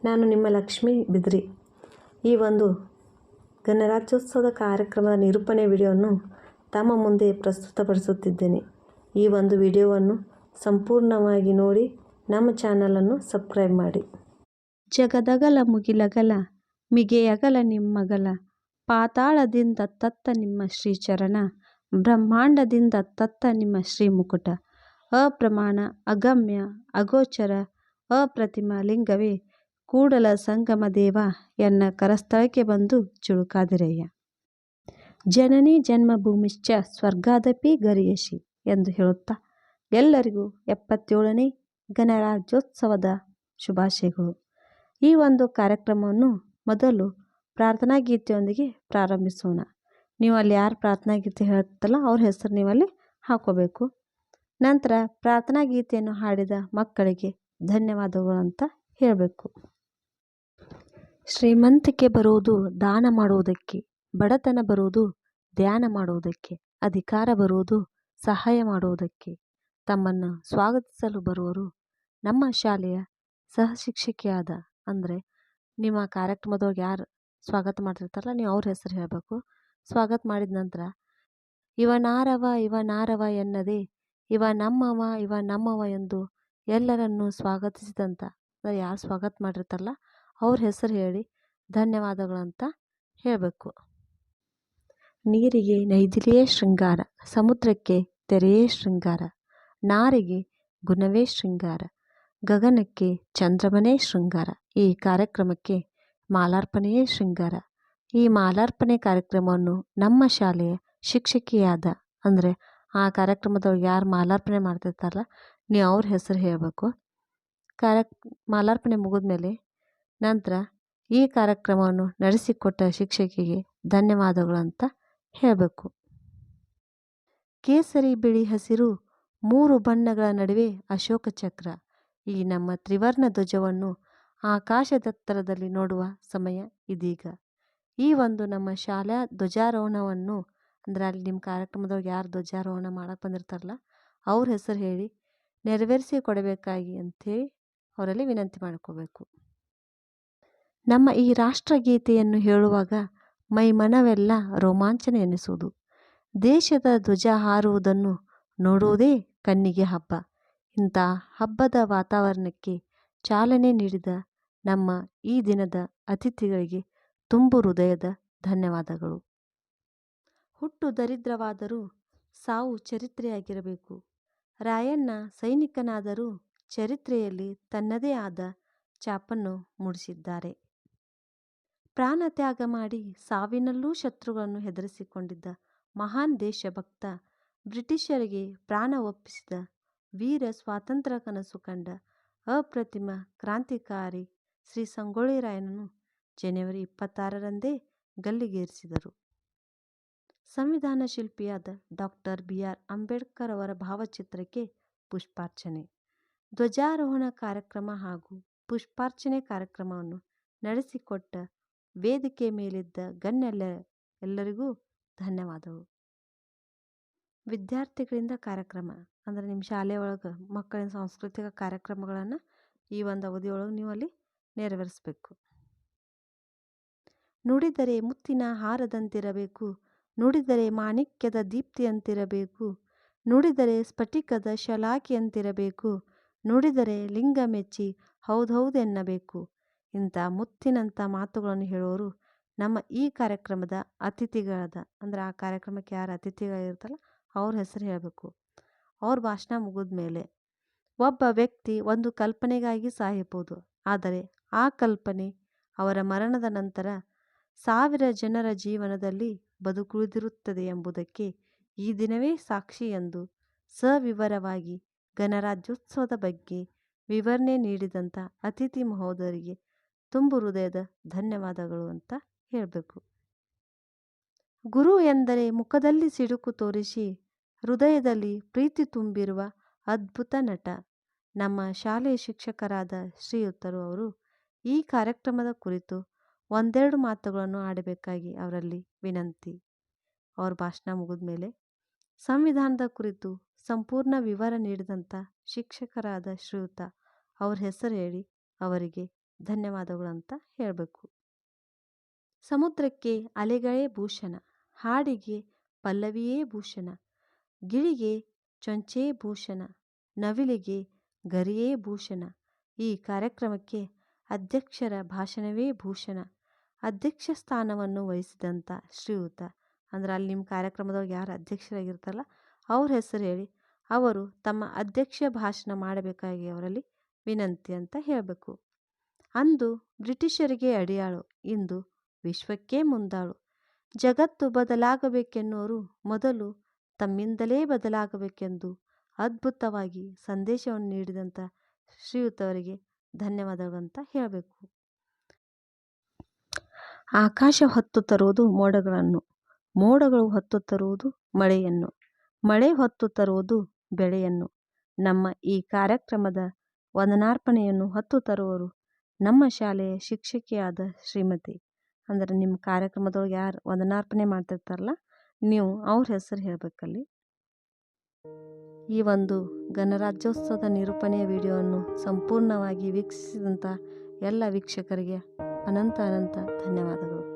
ನಾನು ನಿಮ್ಮ ಲಕ್ಷ್ಮೀ ಬಿದ್ರಿ. ಈ ಒಂದು ಗಣರಾಜ್ಯೋತ್ಸವದ ಕಾರ್ಯಕ್ರಮದ ನಿರೂಪಣೆ ವಿಡಿಯೋವನ್ನು ತಮ್ಮ ಮುಂದೆ ಪ್ರಸ್ತುತಪಡಿಸುತ್ತಿದ್ದೇನೆ. ಈ ಒಂದು ವಿಡಿಯೋವನ್ನು ಸಂಪೂರ್ಣವಾಗಿ ನೋಡಿ ನಮ್ಮ ಚಾನಲನ್ನು ಸಬ್ಸ್ಕ್ರೈಬ್ ಮಾಡಿ. ಜಗದಗಲ ಮುಗಿಲಗಲ ಮಿಗೆಯಗಲ ನಿಮ್ಮಗಲ, ಪಾತಾಳದಿಂದ ತತ್ತ ನಿಮ್ಮ ಶ್ರೀಚರಣ, ಬ್ರಹ್ಮಾಂಡದಿಂದ ತತ್ತ ನಿಮ್ಮ ಶ್ರೀಮುಕುಟ, ಅಪ್ರಮಾಣ ಅಗಮ್ಯ ಅಗೋಚರ ಅಪ್ರತಿಮ ಲಿಂಗವೇ ಕೂಡಲ ಸಂಗಮ ದೇವ ಎನ್ನ ಕರಸ್ಥಳಕ್ಕೆ ಬಂದು ಚುಳುಕಾದಿರಯ್ಯ. ಜನನಿ ಜನ್ಮಭೂಮಿಶ್ಚ ಸ್ವರ್ಗಾದಪಿ ಗರಿಯಸಿ ಎಂದು ಹೇಳುತ್ತಾ ಎಲ್ಲರಿಗೂ 77ನೇ ಗಣರಾಜ್ಯೋತ್ಸವದ ಶುಭಾಶಯಗಳು. ಈ ಒಂದು ಕಾರ್ಯಕ್ರಮವನ್ನು ಮೊದಲು ಪ್ರಾರ್ಥನಾ ಗೀತೆಯೊಂದಿಗೆ ಪ್ರಾರಂಭಿಸೋಣ. ನೀವು ಅಲ್ಲಿ ಯಾರು ಪ್ರಾರ್ಥನಾ ಗೀತೆ ಹೇಳ್ತಲ್ಲ ಅವ್ರ ಹೆಸರು ನೀವಲ್ಲಿ ಹಾಕೋಬೇಕು. ನಂತರ ಪ್ರಾರ್ಥನಾ ಗೀತೆಯನ್ನು ಹಾಡಿದ ಮಕ್ಕಳಿಗೆ ಧನ್ಯವಾದಗಳು ಅಂತ ಹೇಳಬೇಕು. ಶ್ರೀಮಂತಿಕೆ ಬರುವುದು ದಾನ ಮಾಡುವುದಕ್ಕೆ, ಬಡತನ ಬರುವುದು ಧ್ಯಾನ ಮಾಡುವುದಕ್ಕೆ, ಅಧಿಕಾರ ಬರುವುದು ಸಹಾಯ ಮಾಡುವುದಕ್ಕೆ. ತಮ್ಮನ್ನು ಸ್ವಾಗತಿಸಲು ಬರುವರು ನಮ್ಮ ಶಾಲೆಯ ಸಹಶಿಕ್ಷಕಿಯಾದ, ಅಂದರೆ ನಿಮ್ಮ ಕಾರ್ಯಕ್ರಮದೊಳಗೆ ಯಾರು ಸ್ವಾಗತ ಮಾಡ್ತಿರ್ತಾರಲ್ಲ ನೀವು ಅವ್ರ ಹೆಸರು ಹೇಳಬೇಕು. ಸ್ವಾಗತ ಮಾಡಿದ ನಂತರ ಇವನಾರವ ಎನ್ನದೆ ಇವ ನಮ್ಮವ ಎಂದು ಎಲ್ಲರನ್ನೂ ಸ್ವಾಗತಿಸಿದಂಥ, ಅಂದರೆ ಯಾರು ಸ್ವಾಗತ ಮಾಡಿರ್ತಾರಲ್ಲ ಅವ್ರ ಹೆಸರು ಹೇಳಿ ಧನ್ಯವಾದಗಳಂತ ಹೇಳಬೇಕು. ನೀರಿಗೆ ನೈದಿಲೆಯೇ ಶೃಂಗಾರ, ಸಮುದ್ರಕ್ಕೆ ತೆರೆಯೇ ಶೃಂಗಾರ, ನಾರಿಗೆ ಗುಣವೇ ಶೃಂಗಾರ, ಗಗನಕ್ಕೆ ಚಂದ್ರಮನೇ ಶೃಂಗಾರ, ಈ ಕಾರ್ಯಕ್ರಮಕ್ಕೆ ಮಾಲಾರ್ಪಣೆಯೇ ಶೃಂಗಾರ. ಈ ಮಾಲಾರ್ಪಣೆ ಕಾರ್ಯಕ್ರಮವನ್ನು ನಮ್ಮ ಶಾಲೆಯ ಶಿಕ್ಷಕಿಯಾದ, ಅಂದರೆ ಆ ಕಾರ್ಯಕ್ರಮದೊಳಗೆ ಯಾರು ಮಾಲಾರ್ಪಣೆ ಮಾಡ್ತಿರ್ತಾರಲ್ಲ ನೀವು ಅವ್ರ ಹೆಸರು ಹೇಳಬೇಕು. ಮಾಲಾರ್ಪಣೆ ಮುಗಿದ್ಮೇಲೆ ನಂತರ ಈ ಕಾರ್ಯಕ್ರಮವನ್ನು ನಡೆಸಿಕೊಟ್ಟ ಶಿಕ್ಷಕಿಗೆ ಧನ್ಯವಾದಗಳು ಅಂತ ಹೇಳಬೇಕು. ಕೇಸರಿ ಬಿಳಿ ಹಸಿರು 3 ಬಣ್ಣಗಳ ನಡುವೆ ಅಶೋಕ ಚಕ್ರ, ಈ ನಮ್ಮ ತ್ರಿವರ್ಣ ಧ್ವಜವನ್ನು ಆಕಾಶದೆತ್ತರದಲ್ಲಿ ನೋಡುವ ಸಮಯ ಇದೀಗ. ಈ ಒಂದು ನಮ್ಮ ಶಾಲಾ ಧ್ವಜಾರೋಹಣವನ್ನು, ಅಂದರೆ ಅಲ್ಲಿ ನಿಮ್ಮ ಕಾರ್ಯಕ್ರಮದೊಳಗೆ ಯಾರು ಧ್ವಜಾರೋಹಣ ಮಾಡಕ್ಕೆ ಬಂದಿರ್ತಾರಲ್ಲ ಅವ್ರ ಹೆಸರು ಹೇಳಿ ನೆರವೇರಿಸಿ ಕೊಡಬೇಕಾಗಿ ಅಂಥೇಳಿ ಅವರಲ್ಲಿ ವಿನಂತಿ ಮಾಡ್ಕೋಬೇಕು. ನಮ್ಮ ಈ ರಾಷ್ಟ್ರಗೀತೆಯನ್ನು ಹೇಳುವಾಗ ಮೈ ಮನವೆಲ್ಲ ರೋಮಾಂಚನ ಎನಿಸುವುದು. ದೇಶದ ಧ್ವಜ ಹಾರುವುದನ್ನು ನೋಡುವುದೇ ಕಣ್ಣಿಗೆ ಹಬ್ಬ. ಇಂಥ ಹಬ್ಬದ ವಾತಾವರಣಕ್ಕೆ ಚಾಲನೆ ನೀಡಿದ ನಮ್ಮ ಈ ದಿನದ ಅತಿಥಿಗಳಿಗೆ ತುಂಬು ಹೃದಯದ ಧನ್ಯವಾದಗಳು. ಹುಟ್ಟು ದರಿದ್ರವಾದರೂ ಸಾವು ಚರಿತ್ರೆಯಾಗಿರಬೇಕು. ರಾಯಣ್ಣ ಸೈನಿಕನಾದರೂ ಚರಿತ್ರೆಯಲ್ಲಿ ತನ್ನದೇ ಆದ ಛಾಪನ್ನು ಮೂಡಿಸಿದ್ದಾರೆ. ಪ್ರಾಣ ತ್ಯಾಗ ಮಾಡಿ ಸಾವಿನಲ್ಲೂ ಶತ್ರುಗಳನ್ನು ಹೆದರಿಸಿಕೊಂಡಿದ್ದ ಮಹಾನ್ ದೇಶಭಕ್ತ, ಬ್ರಿಟಿಷರಿಗೆ ಪ್ರಾಣ ಒಪ್ಪಿಸಿದ ವೀರ ಸ್ವಾತಂತ್ರ್ಯ ಕನಸು ಕಂಡ ಅಪ್ರತಿಮ ಕ್ರಾಂತಿಕಾರಿ ಶ್ರೀ ಸಂಗೊಳ್ಳಿ ರಾಯಣ್ಣನು ಜನವರಿ 26ರಂದೇ ಗಲ್ಲಿಗೇರಿಸಿದರು. ಸಂವಿಧಾನ ಶಿಲ್ಪಿಯಾದ ಡಾಕ್ಟರ್ BR ಅಂಬೇಡ್ಕರ್ ಅವರ ಭಾವಚಿತ್ರಕ್ಕೆ ಪುಷ್ಪಾರ್ಚನೆ. ಧ್ವಜಾರೋಹಣ ಕಾರ್ಯಕ್ರಮ ಹಾಗೂ ಪುಷ್ಪಾರ್ಚನೆ ಕಾರ್ಯಕ್ರಮವನ್ನು ನಡೆಸಿಕೊಟ್ಟ ವೇದಿಕೆ ಮೇಲಿದ್ದ ಎಲ್ಲರಿಗೂ ಧನ್ಯವಾದಗಳು. ವಿದ್ಯಾರ್ಥಿಗಳಿಂದ ಕಾರ್ಯಕ್ರಮ, ಅಂದರೆ ನಿಮ್ಮ ಶಾಲೆ ಒಳಗೆ ಮಕ್ಕಳಿನ ಸಾಂಸ್ಕೃತಿಕ ಕಾರ್ಯಕ್ರಮಗಳನ್ನು ಈ ಒಂದು ಅವಧಿಯೊಳಗೆ ನೀವು ಅಲ್ಲಿ ನೆರವೇರಿಸಬೇಕು. ನುಡಿದರೆ ಮುತ್ತಿನ ಹಾರದಂತಿರಬೇಕು, ನುಡಿದರೆ ಮಾಣಿಕ್ಯದ ದೀಪ್ತಿಯಂತಿರಬೇಕು, ನುಡಿದರೆ ಸ್ಫಟಿಕದ ಶಲಾಕೆಯಂತಿರಬೇಕು, ನುಡಿದರೆ ಲಿಂಗ ಮೆಚ್ಚಿ ಹೌದೌದೆನ್ನಬೇಕು. ಇಂಥ ಮುತ್ತಿನಂಥ ಮಾತುಗಳನ್ನು ಹೇಳೋರು ನಮ್ಮ ಈ ಕಾರ್ಯಕ್ರಮದ ಅತಿಥಿಗಳಾದ, ಅಂದರೆ ಆ ಕಾರ್ಯಕ್ರಮಕ್ಕೆ ಯಾರು ಅತಿಥಿಗಳಿರ್ತಾರಲ್ಲ ಅವ್ರ ಹೆಸರು ಹೇಳಬೇಕು. ಅವ್ರ ಭಾಷಣ ಮುಗಿದ ಮೇಲೆ ಒಬ್ಬ ವ್ಯಕ್ತಿ ಒಂದು ಕಲ್ಪನೆಗಾಗಿ ಸಾಯಬಹುದು, ಆದರೆ ಆ ಕಲ್ಪನೆ ಅವರ ಮರಣದ ನಂತರ 1000 ಜನರ ಜೀವನದಲ್ಲಿ ಬದುಕುಳಿದಿರುತ್ತದೆ ಎಂಬುದಕ್ಕೆ ಈ ದಿನವೇ ಸಾಕ್ಷಿ ಎಂದು ಸವಿವರವಾಗಿ ಗಣರಾಜ್ಯೋತ್ಸವದ ಬಗ್ಗೆ ವಿವರಣೆ ನೀಡಿದಂಥ ಅತಿಥಿ ಮಹೋದಯರಿಗೆ ತುಂಬು ಹೃದಯದ ಧನ್ಯವಾದಗಳು ಅಂತ ಹೇಳಬೇಕು. ಗುರು ಎಂದರೆ ಮುಖದಲ್ಲಿ ಸಿಡುಕು ತೋರಿಸಿ ಹೃದಯದಲ್ಲಿ ಪ್ರೀತಿ ತುಂಬಿರುವ ಅದ್ಭುತ ನಟ. ನಮ್ಮ ಶಾಲೆಯ ಶಿಕ್ಷಕರಾದ ಶ್ರೀಯುತರು ಅವರು ಈ ಕಾರ್ಯಕ್ರಮದ ಕುರಿತು ಒಂದೆರಡು ಮಾತುಗಳನ್ನು ಆಡಬೇಕಾಗಿ ಅವರಲ್ಲಿ ವಿನಂತಿ. ಅವ್ರ ಭಾಷಣ ಮುಗಿದ ಮೇಲೆ ಸಂವಿಧಾನದ ಕುರಿತು ಸಂಪೂರ್ಣ ವಿವರ ನೀಡಿದಂಥ ಶಿಕ್ಷಕರಾದ ಶ್ರೀಯುತ ಅವ್ರ ಹೆಸರು ಹೇಳಿ ಅವರಿಗೆ ಧನ್ಯವಾದಗಳು ಅಂತ ಹೇಳಬೇಕು. ಸಮುದ್ರಕ್ಕೆ ಅಲೆಗಳೇ ಭೂಷಣ, ಹಾಡಿಗೆ ಪಲ್ಲವಿಯೇ ಭೂಷಣ, ಗಿಳಿಗೆ ಚೊಂಚೇ ಭೂಷಣ, ನವಿಲಿಗೆ ಗರಿಯೇ ಭೂಷಣ. ಈ ಕಾರ್ಯಕ್ರಮಕ್ಕೆ ಅಧ್ಯಕ್ಷರ ಭಾಷಣವೇ ಭೂಷಣ. ಅಧ್ಯಕ್ಷ ಸ್ಥಾನವನ್ನು ವಹಿಸಿದಂಥ ಶ್ರೀಯುತ ಅಂದ್ರೆ ಅಲ್ಲಿ ನಿಮ್ಮ ಕಾರ್ಯಕ್ರಮದೊಳಗೆ ಯಾರು ಅಧ್ಯಕ್ಷರಾಗಿರ್ತಾರಲ್ಲ ಅವ್ರ ಹೆಸರು ಹೇಳಿ ಅವರು ತಮ್ಮ ಅಧ್ಯಕ್ಷ ಭಾಷಣ ಮಾಡಬೇಕಾಗಿ ಅವರಲ್ಲಿ ವಿನಂತಿ ಅಂತ ಹೇಳಬೇಕು. ಅಂದು ಬ್ರಿಟಿಷರಿಗೆ ಅಡಿಯಾಳು, ಇಂದು ವಿಶ್ವಕ್ಕೇ ಮುಂದಾಳು. ಜಗತ್ತು ಬದಲಾಗಬೇಕೆನ್ನುವರು ಮೊದಲು ತಮ್ಮಿಂದಲೇ ಬದಲಾಗಬೇಕೆಂದು ಅದ್ಭುತವಾಗಿ ಸಂದೇಶವನ್ನು ನೀಡಿದಂಥ ಶ್ರೀಯುತವರಿಗೆ ಧನ್ಯವಾದಗಳಂತ ಹೇಳಬೇಕು. ಆಕಾಶ ಹೊತ್ತು ತರುವುದು ಮೋಡಗಳನ್ನು, ಮೋಡಗಳು ಹೊತ್ತು ತರುವುದು ಮಳೆಯನ್ನು, ಮಳೆ ಹೊತ್ತು ತರುವುದು ಬೆಳೆಯನ್ನು. ನಮ್ಮ ಈ ಕಾರ್ಯಕ್ರಮದ ವಂದನಾರ್ಪಣೆಯನ್ನು ಹೊತ್ತು ತರುವವರು ನಮ್ಮ ಶಾಲೆಯ ಶಿಕ್ಷಕಿಯಾದ ಶ್ರೀಮತಿ. ಅಂದರೆ ನಿಮ್ಮ ಕಾರ್ಯಕ್ರಮದೊಳಗೆ ಯಾರು ವಂದನಾರ್ಪಣೆ ಮಾಡ್ತಿರ್ತಾರಲ್ಲ ನೀವು ಅವ್ರ ಹೆಸರು ಹೇಳಬೇಕಲ್ಲಿ. ಈ ಒಂದು ಗಣರಾಜ್ಯೋತ್ಸವದ ನಿರೂಪಣೆಯ ವಿಡಿಯೋವನ್ನು ಸಂಪೂರ್ಣವಾಗಿ ವೀಕ್ಷಿಸಿದಂಥ ಎಲ್ಲ ವೀಕ್ಷಕರಿಗೆ ಅನಂತ ಧನ್ಯವಾದಗಳು.